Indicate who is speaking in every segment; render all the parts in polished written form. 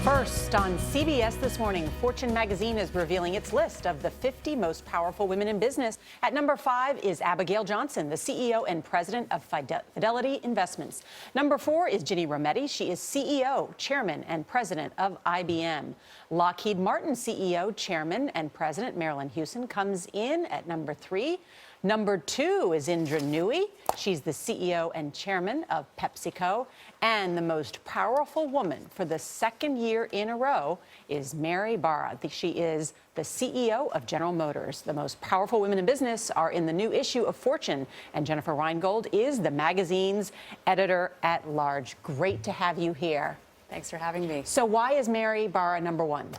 Speaker 1: First, on CBS This Morning, Fortune magazine is revealing its list of the 50 most powerful women in business. At number 5 is Abigail Johnson, the CEO and president of Fidelity Investments. Number 4 is Ginny Rometty. She is CEO, chairman, and president of IBM. Lockheed Martin CEO, chairman, and president Marilyn Houston comes in at number 3. Number 2 is Indra Nooyi. She's the CEO and chairman of PepsiCo. And the most powerful woman for the second year in a row is Mary Barra. She is the CEO of General Motors. The most powerful women in business are in the new issue of Fortune. And Jennifer Reingold is the magazine's editor-at-large. Great to have you here.
Speaker 2: Thanks for having me.
Speaker 1: So why is Mary Barra number 1?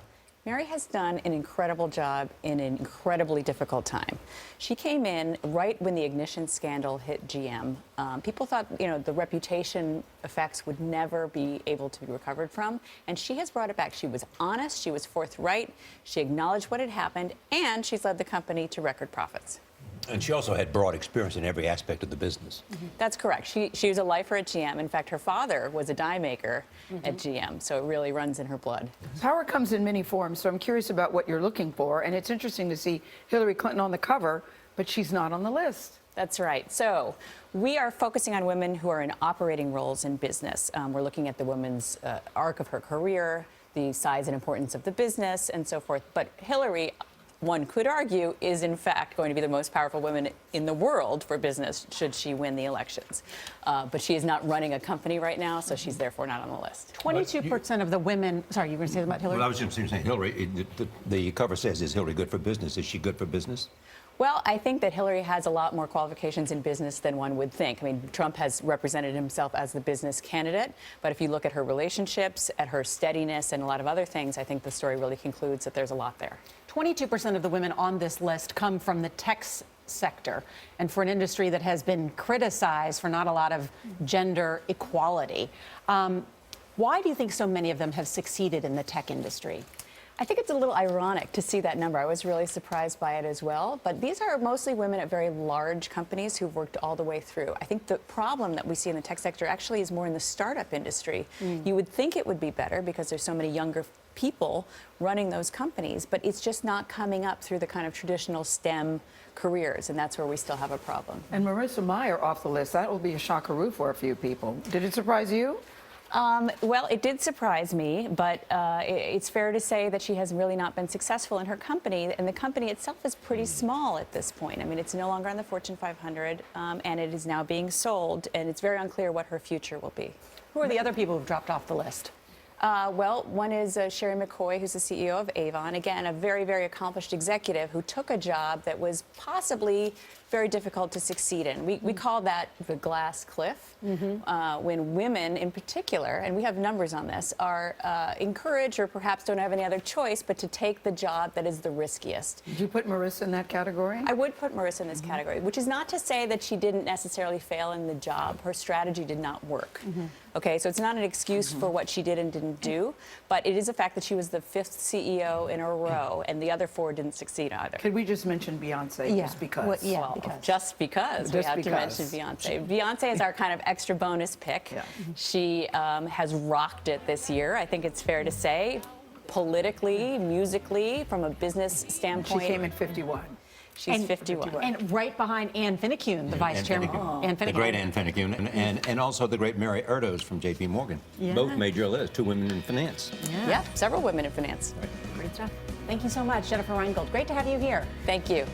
Speaker 2: Mary has done an incredible job in an incredibly difficult time. She came in right when the ignition scandal hit GM. People thought, the reputation effects would never be able to be recovered from, and she has brought it back. She was honest, she was forthright, she acknowledged what had happened, and she's led the company to record profits.
Speaker 3: And she also had broad experience in every aspect of the business.
Speaker 2: That's correct. She was a lifer at GM. In fact, her father was a die maker at GM, so it really runs in her blood.
Speaker 4: Power comes in many forms, so I'm curious about what you're looking for. And it's interesting to see Hillary Clinton on the cover, but she's not on the list.
Speaker 2: That's right. So we are focusing on women who are in operating roles in business. We're looking at the woman's arc of her career, the size and importance of the business, and so forth. But Hillary, one could argue, is in fact going to be the most powerful woman in the world for business should she win the elections. But she is not running a company right now, so she's therefore not on the list.
Speaker 1: 22% of the women... Sorry, you were going to say about Hillary?
Speaker 3: Well, I was just saying, Hillary, the cover says, is Hillary good for business? Is she good for business?
Speaker 2: Well, I think that Hillary has a lot more qualifications in business than one would think. I mean, Trump has represented himself as the business candidate, but if you look at her relationships, at her steadiness, and a lot of other things, I think the story really concludes that there's a lot there. 22%
Speaker 1: of the women on this list come from the tech sector, and for an industry that has been criticized for not a lot of gender equality. Why do you think so many of them have succeeded in the tech industry?
Speaker 2: I think it's a little ironic to see that number. I was really surprised by it as well. But these are mostly women at very large companies who've worked all the way through. I think the problem that we see in the tech sector actually is more in the startup industry. You would think it would be better because there's so many younger people running those companies, but it's just not coming up through the kind of traditional STEM careers, and that's where we still have a problem.
Speaker 4: And Marissa Mayer off the list. That will be a shockaroo for a few people. Did it surprise you?
Speaker 2: Well, it did surprise me, but it's fair to say that she has really not been successful in her company, and the company itself is pretty small at this point. I mean, it's no longer on the Fortune 500, and it is now being sold, and it's very unclear what her future will be.
Speaker 1: Who are the other people who've dropped off the list?
Speaker 2: Well, one is Sherry McCoy, who's the CEO of Avon. Again, a very, very accomplished executive who took a job that was possibly very difficult to succeed in. We call that the glass cliff, when women in particular, and we have numbers on this, are encouraged or perhaps don't have any other choice but to take the job that is the riskiest.
Speaker 4: Did you put Marissa in that category?
Speaker 2: I would put Marissa in this category, which is not to say that she didn't necessarily fail in the job. Her strategy did not work. Okay, so it's not an excuse for what she did and didn't do, but it is a fact that she was the 5th CEO in a row, and the other 4 didn't succeed either.
Speaker 4: Could we just mention Beyonce just because?
Speaker 2: Well, just because we have to mention Beyonce. Beyonce is our kind of extra bonus pick. She has rocked it this year, I think it's fair to say, politically, musically, from a business standpoint.
Speaker 4: She came in 51.
Speaker 2: She's 51.
Speaker 1: And right behind Ann Finicune, the vice chairman. Ann
Speaker 3: The great Ann Finicune, and also the great Mary Erdos from J.P. Morgan. Both made your list, 2 women in finance.
Speaker 2: Yeah, several women in finance.
Speaker 1: Great stuff. Thank you so much, Jennifer Reingold. Great to have you here.
Speaker 2: Thank you.